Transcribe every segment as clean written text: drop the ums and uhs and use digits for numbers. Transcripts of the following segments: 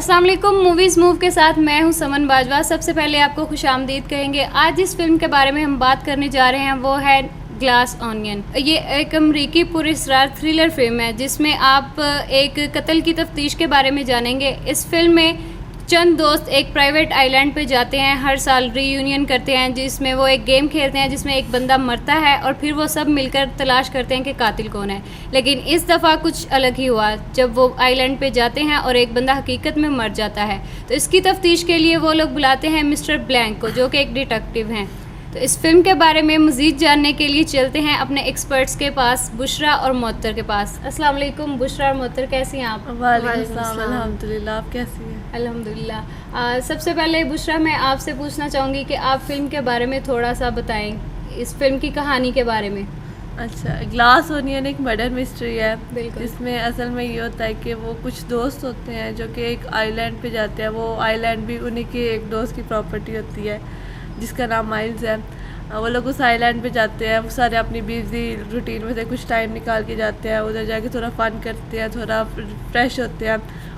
अस्सलाम वालेकुम। Movies move के साथ मैं हूं समन बाजवा। सबसे पहले आपको खुशामदीद कहेंगे। आज जिस फिल्म के बारे में हम बात करने जा रहे हैं वो है ग्लास ऑनियन। ये एक अमरीकी पुरस्कार थ्रिलर फिल्म है जिसमें आप एक कत्ल की तफ्तीश के बारे में जानेंगे। इस फिल्म में चंद दोस्त एक प्राइवेट आइलैंड पे जाते हैं, हर साल रीयूनियन करते हैं जिसमें वो एक गेम खेलते हैं जिसमें एक बंदा मरता है और फिर वो सब मिलकर तलाश करते हैं कि कातिल कौन है। लेकिन इस दफ़ा कुछ अलग ही हुआ जब वो आइलैंड पे जाते हैं और एक बंदा हकीकत में मर जाता है। तो इसकी तफ्तीश के लिए वो लोग बुलाते हैं मिस्टर ब्लैंक को, जो कि एक डिटेक्टिव हैं। तो इस फिल्म के बारे में मज़ीद जानने के लिए चलते हैं अपने एक्सपर्ट्स के पास, बुशरा और मोहत्तर के पास। अस्सलाम वालेकुम बुशरा और मोहत्तर, कैसी हैं आप? वालेकुम अस्सलाम, अल्हम्दुलिल्लाह। आप कैसी हैं? अल्हम्दुलिल्लाह। सबसे पहले बुशरा, मैं आपसे पूछना चाहूँगी कि आप फिल्म के बारे में थोड़ा सा बताएं, इस फिल्म की कहानी के बारे में। अच्छा, ग्लास ओनियन एक मर्डर मिस्ट्री है बिल्कुल। जिसमें असल में ये होता है कि वो कुछ दोस्त होते हैं जो कि एक आइलैंड पे जाते हैं। वो आइलैंड भी उन्हीं की एक दोस्त की प्रॉपर्टी होती है जिसका नाम माइल्स है। वो लोग उस आइलैंड पे जाते हैं, वो सारे अपनी बिजी रूटीन में से कुछ टाइम निकाल के जाते हैं, उधर जाके थोड़ा फ़न करते हैं, थोड़ा फ्रेश होते हैं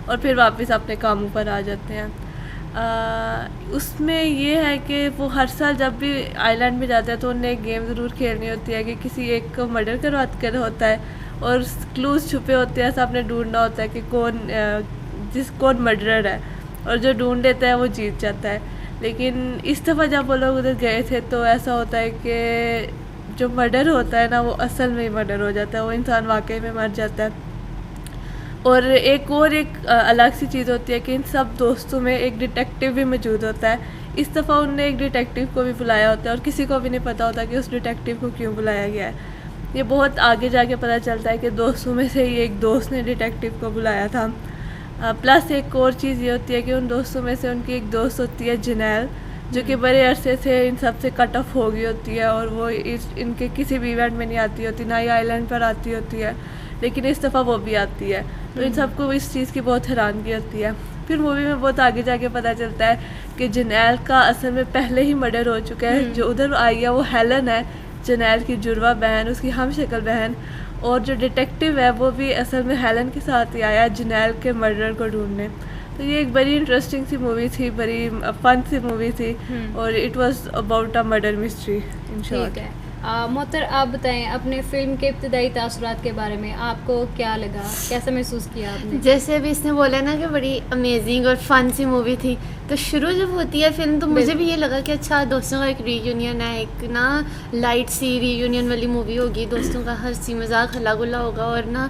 और फिर वापस अपने कामों पर आ जाते हैं। उसमें ये है कि वो हर साल जब भी आइलैंड में जाते हैं तो उन्हें एक गेम ज़रूर खेलनी होती है कि किसी एक को मर्डर कर होता है और क्लूज़ छुपे होते हैं, सबने ढूंढना होता है कि कौन मर्डरर है, और जो ढूंढ लेता है वो जीत जाता है। लेकिन इस दफ़ा जब वो लोग उधर गए थे तो ऐसा होता है कि जो मर्डर होता है ना वो असल में ही मर्डर हो जाता है, वो इंसान वाकई में मर जाता है। और एक अलग सी चीज़ होती है कि इन सब दोस्तों में एक डिटेक्टिव भी मौजूद होता है। इस दफ़ा उनने एक डिटेक्टिव को भी बुलाया होता है और किसी को भी नहीं पता होता कि उस डिटेक्टिव को क्यों बुलाया गया है। ये बहुत आगे जाके पता चलता है कि दोस्तों में से ही एक दोस्त ने डिटेक्टिव को बुलाया था। प्लस एक और चीज़ ये होती है कि उन दोस्तों में से उनकी एक दोस्त होती है जनेल, जो कि बड़े अरसे से इन सब से कट ऑफ हो गई होती है और वो इनके किसी भी इवेंट में नहीं आती होती, ना ही आइलैंड पर आती होती है, लेकिन इस दफ़ा वो भी आती है। तो इन सबको इस चीज़ की बहुत हैरानगी होती है। फिर मूवी में बहुत आगे जाके पता चलता है कि जनेल का असल में पहले ही मर्डर हो चुका है। जो उधर आई है वो हेलन है, जनेल की जुड़वा बहन, उसकी हम शक्ल बहन, और जो डिटेक्टिव है वो भी असल में हेलन के साथ ही आया जनेल के मर्डर को ढूंढने। तो ये एक बड़ी इंटरेस्टिंग सी मूवी थी, बड़ी फन सी मूवी थी और it was about a murder mystery in short. मोहत्तर, आप बताएं अपने फिल्म के इब्तिदाई तासुरात के बारे में। आपको क्या लगा, कैसा महसूस किया आपने? जैसे अभी इसने बोला ना कि बड़ी अमेजिंग और फन सी मूवी थी, तो शुरू जब होती है फिल्म तो मुझे भी ये लगा कि अच्छा दोस्तों का एक रीयूनियन है, एक ना लाइट सी रीयूनियन वाली मूवी होगी, दोस्तों का हंसी मजाक हल्ला गुल्ला होगा और ना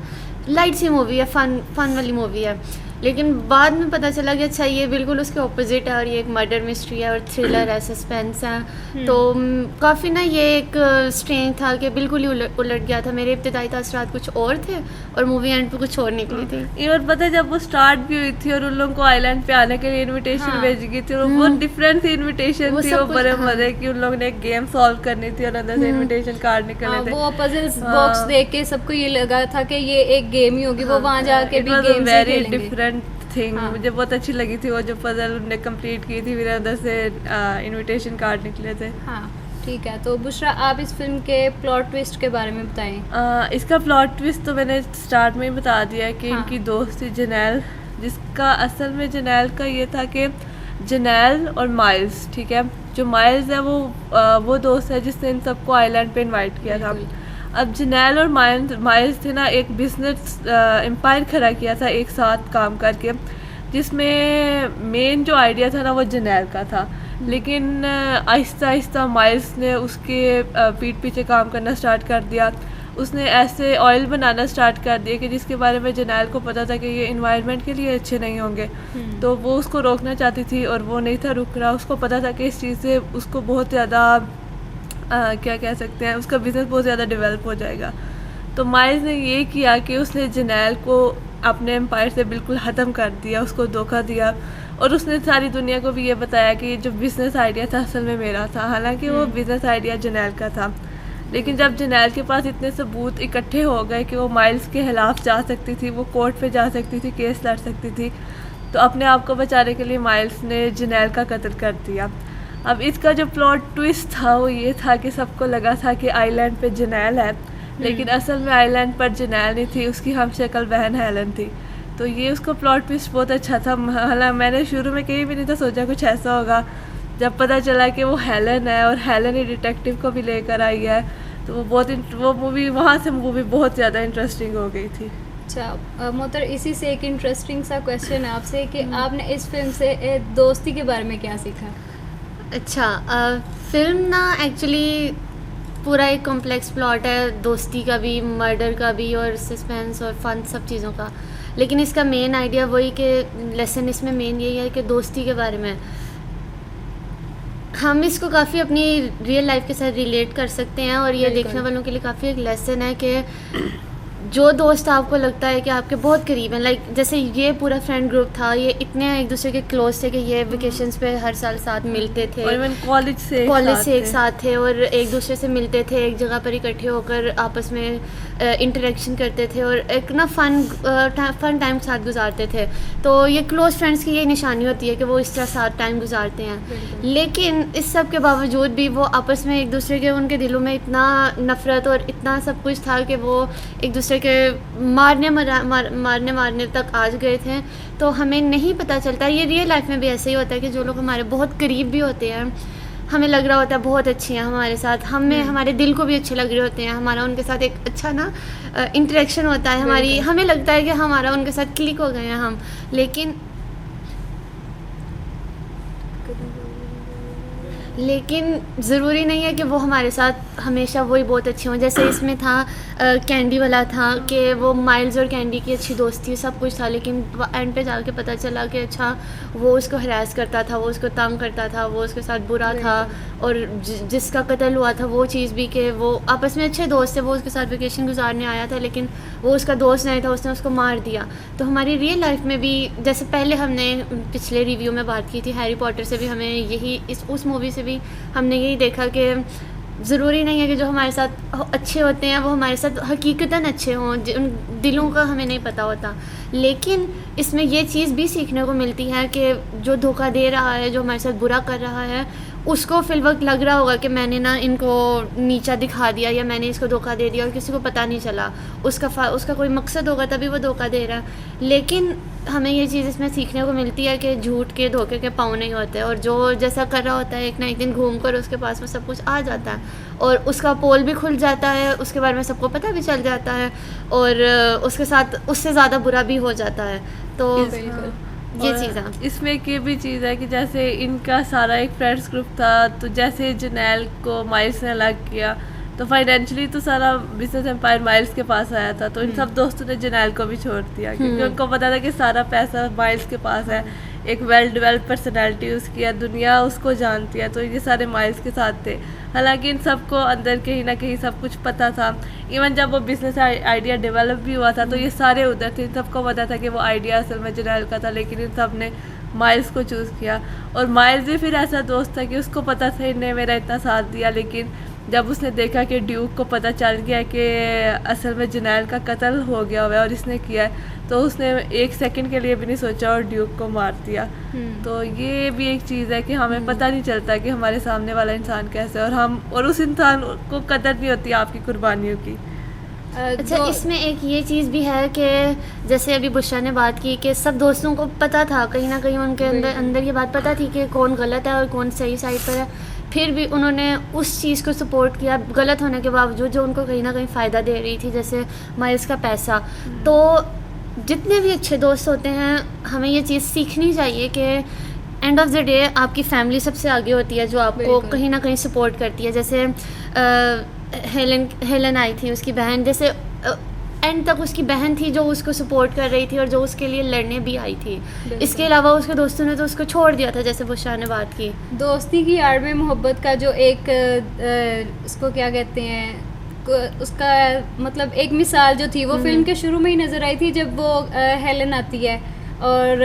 लाइट सी मूवी है, फन वाली मूवी है। लेकिन बाद में पता चला कि अच्छा ये बिल्कुल उसके ऑपोजिट है और ये एक मर्डर मिस्ट्री है और थ्रिलर है, सस्पेंस है। तो काफ़ी ना ये एक स्ट्रेंज था कि बिल्कुल ही उलट गया था। मेरे इब्तिदाई तासरात कुछ और थे और मूवी एंड पे कुछ और निकली थी। इवन पता है जब वो स्टार्ट भी हुई थी और उन लोगों को आइलैंड पे आने के लिए इनविटेशन भेजी गई थी और वो डिफरेंट सी इनविटेशन थी, वो बड़े मजे की। उन लोगों ने एक गेम सॉल्व करनी थी और अंदर से इनविटेशन कार्ड निकले थे। वो पजल्स बॉक्स देख के सबको ये लगा था कि ये एक गेम ही होगी, वो वहाँ जाके भी गेम से खेलेंगे। थिंग मुझे बहुत अच्छी लगी थी वो जो पजल उन्होंने कंप्लीट की थी, फिर अंदर से इनविटेशन कार्ड निकले थे। हाँ ठीक है। तो बुशरा, आप इस फिल्म के प्लॉट ट्विस्ट के बारे में बताएं। इसका प्लॉट ट्विस्ट तो मैंने स्टार्ट में ही बता दिया है कि इनकी दोस्त थी जनेल, जिसका असल में जनेल का ये था कि जनेल और माइल्स, ठीक है, जो माइल्स है वो दोस्त है जिसने इन सबको आइलैंड पे इनवाइट किया था। अब जनेल और माइल्स थे ना एक बिजनेस एम्पायर खड़ा किया था एक साथ काम करके, जिसमें मेन जो आइडिया था ना वो जनेल का था। लेकिन आहिस्ता आहिस्ता माइल्स ने उसके पीठ पीछे काम करना स्टार्ट कर दिया। उसने ऐसे ऑयल बनाना स्टार्ट कर दिया कि जिसके बारे में जनेल को पता था कि ये इन्वायरमेंट के लिए अच्छे नहीं होंगे, तो वो उसको रोकना चाहती थी और वो नहीं था रुक रहा। उसको पता था कि इस चीज़ से उसको बहुत ज़्यादा क्या कह सकते हैं, उसका बिज़नेस बहुत ज़्यादा डेवलप हो जाएगा। तो माइल्स ने ये किया कि उसने जनेल को अपने एम्पायर से बिल्कुल ख़त्म कर दिया, उसको धोखा दिया और उसने सारी दुनिया को भी ये बताया कि जो बिज़नेस आइडिया था असल में मेरा था, हालांकि वो बिज़नेस आइडिया जनेल का था। लेकिन जब जनेल के पास इतने सबूत इकट्ठे हो गए कि वो माइल्स के खिलाफ जा सकती थी, वो कोर्ट पे जा सकती थी, केस लड़ सकती थी, तो अपने आप को बचाने के लिए माइल्स ने जनेल का कत्ल कर दिया। अब इसका जो प्लॉट ट्विस्ट था वो ये था कि सबको लगा था कि आइलैंड पे जनेल है, लेकिन असल में आइलैंड पर जनेल नहीं थी, उसकी हम शक्ल बहन हेलन थी। तो ये उसका प्लॉट ट्विस्ट बहुत अच्छा था। हालांकि मैंने शुरू में कहीं भी नहीं था सोचा कुछ ऐसा होगा, जब पता चला कि वो हेलन है और हेलन ही डिटेक्टिव को भी लेकर आई है, तो वो मूवी वहाँ से मूवी बहुत ज़्यादा इंटरेस्टिंग हो गई थी। अच्छा मोहतर, इसी से एक इंटरेस्टिंग सा क्वेश्चन है आपसे कि आपने इस फिल्म से दोस्ती के बारे में क्या सीखा? अच्छा, फिल्म ना एक्चुअली पूरा एक कॉम्प्लेक्स प्लॉट है, दोस्ती का भी, मर्डर का भी, और सस्पेंस और फन सब चीज़ों का। लेकिन इसका मेन आइडिया वही कि लेसन इसमें मेन यही है कि दोस्ती के बारे में हम इसको काफ़ी अपनी रियल लाइफ के साथ रिलेट कर सकते हैं, और ये देखने वालों के लिए काफ़ी एक लेसन है कि जो दोस्त आपको लगता है कि आपके बहुत करीब हैं, लाइक जैसे ये पूरा फ्रेंड ग्रुप था, ये इतने एक दूसरे के क्लोज थे कि ये वेकेशंस पे हर साल साथ मिलते थे, और कॉलेज से एक साथ थे और एक दूसरे से मिलते थे, एक जगह पर इकट्ठे होकर आपस में इंटरेक्शन करते थे और एक ना फन टाइम साथ गुजारते थे। तो ये क्लोज फ्रेंड्स की ये निशानी होती है कि वो इस तरह साथ टाइम गुजारते हैं। लेकिन इस सब के बावजूद भी वो आपस में एक दूसरे के, उनके दिलों में इतना नफ़रत और इतना सब कुछ था कि वो एक दूसरे के मारने तक आज गए थे। तो हमें नहीं पता चलता, ये रियल लाइफ में भी ऐसे ही होता है कि जो लोग हमारे बहुत करीब भी होते हैं, हमें लग रहा होता है बहुत अच्छे हैं हमारे साथ, हमें हमारे दिल को भी अच्छे लग रहे होते हैं, हमारा उनके साथ एक अच्छा ना इंटरेक्शन होता है, हमें लगता है कि हमारा उनके साथ क्लिक हो गए हैं हम। लेकिन ज़रूरी नहीं है कि वो हमारे साथ हमेशा वही बहुत अच्छे हों। जैसे इसमें था कैंडी वाला था कि वो माइल्स और कैंडी की अच्छी दोस्ती सब कुछ था, लेकिन एंड पे जाके पता चला कि अच्छा वो उसको हरास करता था, वो उसको तंग करता था, वो उसके साथ बुरा था, और जिसका कत्ल हुआ था वो चीज़ भी कि वो आपस में अच्छे दोस्त थे, वो उसके साथ वेकेशन गुजारने आया था लेकिन वो उसका दोस्त नहीं था, उसने उसको मार दिया। तो हमारी रियल लाइफ में भी, जैसे पहले हमने पिछले रिव्यू में बात की थी हैरी पॉटर से भी, हमें यही उस मूवी से भी हमने यही देखा कि ज़रूरी नहीं है कि जो हमारे साथ अच्छे होते हैं वो हमारे साथ हकीकतन अच्छे हों, उन दिलों का हमें नहीं पता होता। लेकिन इसमें ये चीज़ भी सीखने को मिलती है कि जो धोखा दे रहा है, जो हमारे साथ बुरा कर रहा है, उसको फिल वक्त लग रहा होगा कि मैंने ना इनको नीचा दिखा दिया या मैंने इसको धोखा दे दिया और किसी को पता नहीं चला, उसका कोई मकसद होगा तभी वो धोखा दे रहा है। लेकिन हमें ये चीज़ इसमें सीखने को मिलती है कि झूठ के धोखे के पाँव नहीं होते, और जो जैसा कर रहा होता है एक ना एक दिन घूम कर उसके पास में सब कुछ आ जाता है और उसका पोल भी खुल जाता है, उसके बारे में सबको पता भी चल जाता है और उसके साथ उससे ज़्यादा बुरा भी हो जाता है। तो ये चीज़ है इसमें एक ये भी चीज़ है कि जैसे इनका सारा एक फ्रेंड्स ग्रुप था, तो जैसे जनेल को माइल्स ने अलग किया तो फाइनेंशियली तो सारा बिजनेस एम्पायर माइल्स के पास आया था, तो इन सब दोस्तों ने जनेल को भी छोड़ दिया क्योंकि उनको पता था कि सारा पैसा माइल्स के पास है, एक वेल डेवलप्ड पर्सनैलिटी उसकी है, दुनिया उसको जानती है, तो ये सारे माइल्स के साथ थे। हालांकि इन सबको अंदर कहीं ना कहीं सब कुछ पता था। इवन जब वो बिज़नेस आइडिया डेवलप भी हुआ था तो ये सारे उधर थे, सबको पता था कि वो आइडिया असल में जनेल का था, लेकिन इन सब ने माइल्स को चूज़ किया। और माइल्स भी फिर ऐसा दोस्त था कि उसको पता था इन्हें मेरा इतना साथ दिया, लेकिन जब उसने देखा कि ड्यूक को पता चल गया कि असल में जनेल का कत्ल हो गया हुआ है और इसने किया है, तो उसने एक सेकंड के लिए भी नहीं सोचा और ड्यूक को मार दिया। तो ये भी एक चीज़ है कि हमें पता नहीं चलता कि हमारे सामने वाला इंसान कैसे है और उस इंसान को कदर नहीं होती आपकी कुर्बानियों की। अच्छा, इसमें एक ये चीज़ भी है कि जैसे अभी बुशरा ने बात की कि सब दोस्तों को पता था, कहीं ना कहीं उनके अंदर ये बात पता थी कि कौन गलत है और कौन सही साइड पर है, फिर भी उन्होंने उस चीज़ को सपोर्ट किया गलत होने के बावजूद, जो उनको कहीं ना कहीं फ़ायदा दे रही थी, जैसे माइल्स का पैसा। तो जितने भी अच्छे दोस्त होते हैं हमें ये चीज़ सीखनी चाहिए कि एंड ऑफ द डे आपकी फैमिली सबसे आगे होती है, जो आपको कहीं ना कहीं सपोर्ट करती है। जैसे हेलन आई थी, उसकी बहन, जैसे एंड तक उसकी बहन थी जो उसको सपोर्ट कर रही थी और जो उसके लिए लड़ने भी आई थी। इसके अलावा उसके दोस्तों ने तो उसको छोड़ दिया था, जैसे बुशरा ने बात की। दोस्ती की आड़ में मोहब्बत का जो एक इसको क्या कहते हैं, उसका मतलब एक मिसाल जो थी वो फिल्म के शुरू में ही नज़र आई थी, जब वो हेलन आती है और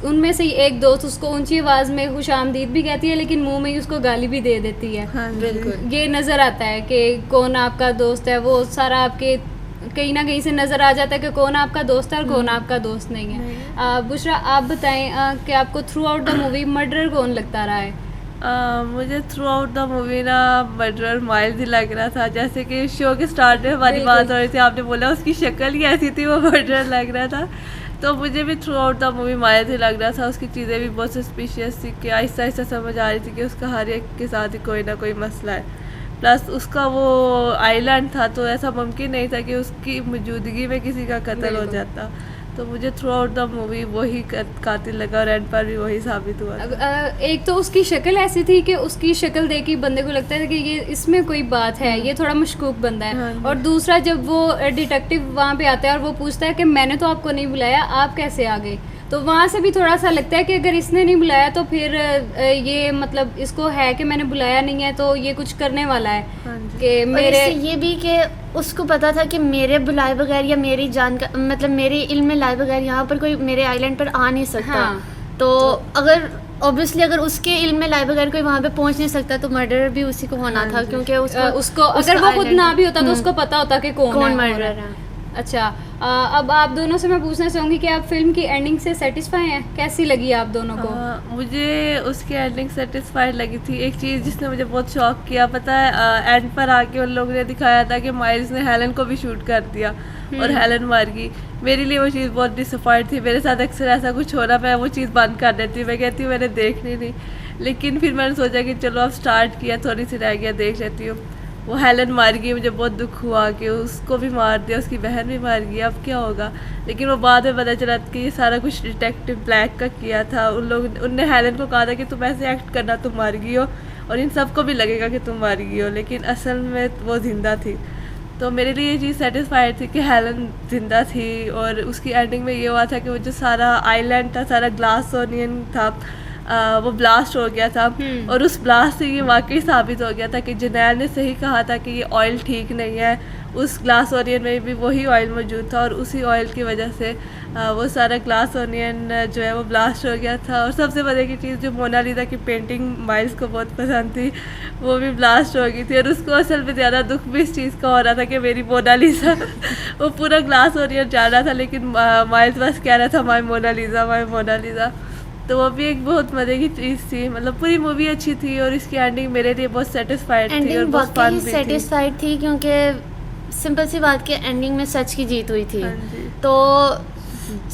उनमें से एक दोस्त उसको ऊंची आवाज़ में खुश आमदीद भी कहती है, लेकिन मुंह में ही उसको गाली भी दे देती है। हाँ, बिल्कुल ये नज़र आता है कि कौन आपका दोस्त है, वो सारा आपके कहीं ना कहीं से नज़र आ जाता है कि कौन आपका दोस्त है और कौन आपका दोस्त नहीं है। बुशरा, आप बताएं कि आपको through out the movie murder कौन लगता रहा है? मुझे थ्रू आउट द मूवी ना मर्डर माइल्स ही लग रहा था। जैसे कि शो के स्टार्ट में हमारी बात हो रही थी, आपने बोला उसकी शक्ल ही ऐसी थी, वो मर्डर लग रहा था। तो मुझे भी थ्रू आउट द मूवी माया ही लग रहा था, उसकी चीज़ें भी बहुत सस्पिशियस थी कि आहिस्ता आहिस्ता समझ आ रही थी कि उसका हर एक के साथ ही कोई ना कोई मसला है। प्लस उसका वो आइलैंड था तो ऐसा मुमकिन नहीं था कि उसकी मौजूदगी में किसी का कत्ल हो जाता। तो मुझे थ्रू आउट द मूवी वही कातिल लगा और एंड पर भी वही साबित हुआ। एक तो उसकी शक्ल ऐसी थी कि उसकी शक्ल देख के बंदे को लगता था कि ये इसमें कोई बात है, ये थोड़ा मशकूक बंदा है। और दूसरा जब वो डिटेक्टिव वहाँ पे आता है और वो पूछता है कि मैंने तो आपको नहीं बुलाया, आप कैसे आ गए, तो वहाँ से भी थोड़ा सा लगता है कि अगर इसने नहीं बुलाया तो फिर ये मतलब इसको है कि मैंने बुलाया नहीं है तो ये कुछ करने वाला है कि मेरे। ये भी कि उसको पता था कि मेरे बुलाए बगैर या मेरी मतलब मेरे इल्म में लाए बगैर यहाँ पर कोई मेरे आइलैंड पर आ नहीं सकता। हाँ। तो अगर ऑब्वियसली अगर उसके इल्म में लाए बगैर कोई वहाँ पे पहुँच नहीं सकता तो मर्डर भी उसी को होना था, क्योंकि उसको अगर वो खुद ना भी होता तो उसको पता होता कि कौन मर्डर है। अच्छा, अब आप दोनों से मैं पूछना चाहूँगी कि आप फिल्म की एंडिंग से सेटिस्फाई हैं, कैसी लगी आप दोनों को? मुझे उसकी एंडिंग सेटिस्फाइड लगी थी। एक चीज़ जिसने मुझे बहुत शॉक किया पता है, एंड पर आके उन लोगों ने दिखाया था कि माइल्स ने हेलन को भी शूट कर दिया और हेलन मार गई। मेरे लिए वो चीज़ बहुत डिसअपॉइंट थी। मेरे साथ अक्सर ऐसा कुछ हो रहा, मैं वो चीज़ बंद कर देती हूँ, मैं कहती हूँ मैंने देखनी नहीं। लेकिन फिर मैंने सोचा कि चलो अब स्टार्ट किया, थोड़ी सी रह गया, देख लेती हूँ। वो हेलन मार गई, मुझे बहुत दुख हुआ कि उसको भी मार दिया, उसकी बहन भी मार गई, अब क्या होगा। लेकिन वो बाद में पता चला कि ये सारा कुछ डिटेक्टिव ब्लैक का किया था। उनने हेलन को कहा था कि तुम ऐसे एक्ट करना, तुम मार गई हो और इन सबको भी लगेगा कि तुम मार गई हो, लेकिन असल में वो जिंदा थी। तो मेरे लिए ये चीज़ सेटिस्फाइड थी कि हेलन जिंदा थी। और उसकी एंडिंग में ये हुआ था कि वो जो सारा आइलैंड था, सारा ग्लास ओनियन था, वो ब्लास्ट हो गया था। और उस ब्लास्ट से ये वाकई साबित हो गया था कि जरनैल ने सही कहा था कि ये ऑयल ठीक नहीं है। उस ग्लास ओनियन में भी वही ऑयल मौजूद था और उसी ऑयल की वजह से वो सारा ग्लास ओनियन जो है वो ब्लास्ट हो गया था। और सबसे बड़े की चीज़, जो मोनालिसा की पेंटिंग माइल्स को बहुत पसंद थी, वो भी ब्लास्ट हो गई थी। और उसको असल में ज़्यादा दुख भी इस चीज़ का हो रहा था कि मेरी मोनालिसा वो पूरा ग्लास ओनियन जा रहा था लेकिन माइल्स बस कह रहा था माई मोनालिसा। तो वो भी एक बहुत मज़े की चीज़ थी। मतलब पूरी मूवी अच्छी थी और इसकी एंडिंग मेरे लिए बहुत सेटिस्फाइड थी और बहुत फन भी सेटिस्फाइड थी, क्योंकि सिंपल सी बात कि एंडिंग में सच की जीत हुई थी। तो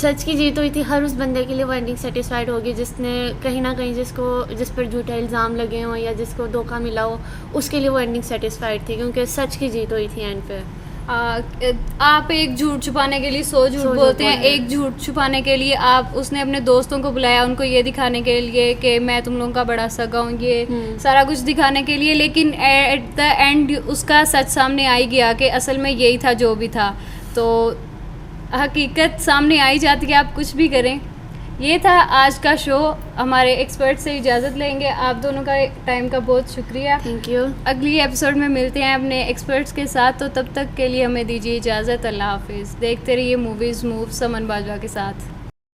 सच की जीत हुई थी, हर उस बंदे के लिए वो एंडिंग सेटिस्फाइड होगी जिसने कहीं ना कहीं जिस पर झूठे इल्ज़ाम लगे हों या जिसको धोखा मिला हो, उसके लिए वो एंडिंग सेटिस्फाइड थी क्योंकि सच की जीत हुई थी एंड पे। आप एक झूठ छुपाने के लिए 100 झूठ बोलते हैं। एक झूठ छुपाने के लिए उसने अपने दोस्तों को बुलाया, उनको ये दिखाने के लिए कि मैं तुम लोगों का बड़ा सगा हूँ, ये सारा कुछ दिखाने के लिए। लेकिन एट द एंड उसका सच सामने आ ही गया कि असल में यही था जो भी था। तो हकीकत सामने आई जाती है, आप कुछ भी करें। ये था आज का शो। हमारे एक्सपर्ट से इजाज़त लेंगे। आप दोनों का टाइम का बहुत शुक्रिया, थैंक यू। अगली एपिसोड में मिलते हैं अपने एक्सपर्ट्स के साथ। तो तब तक के लिए हमें दीजिए इजाज़त। अल्लाह हाफिज़। देखते रहिए मूवीज़ मूव समन बाजवा के साथ।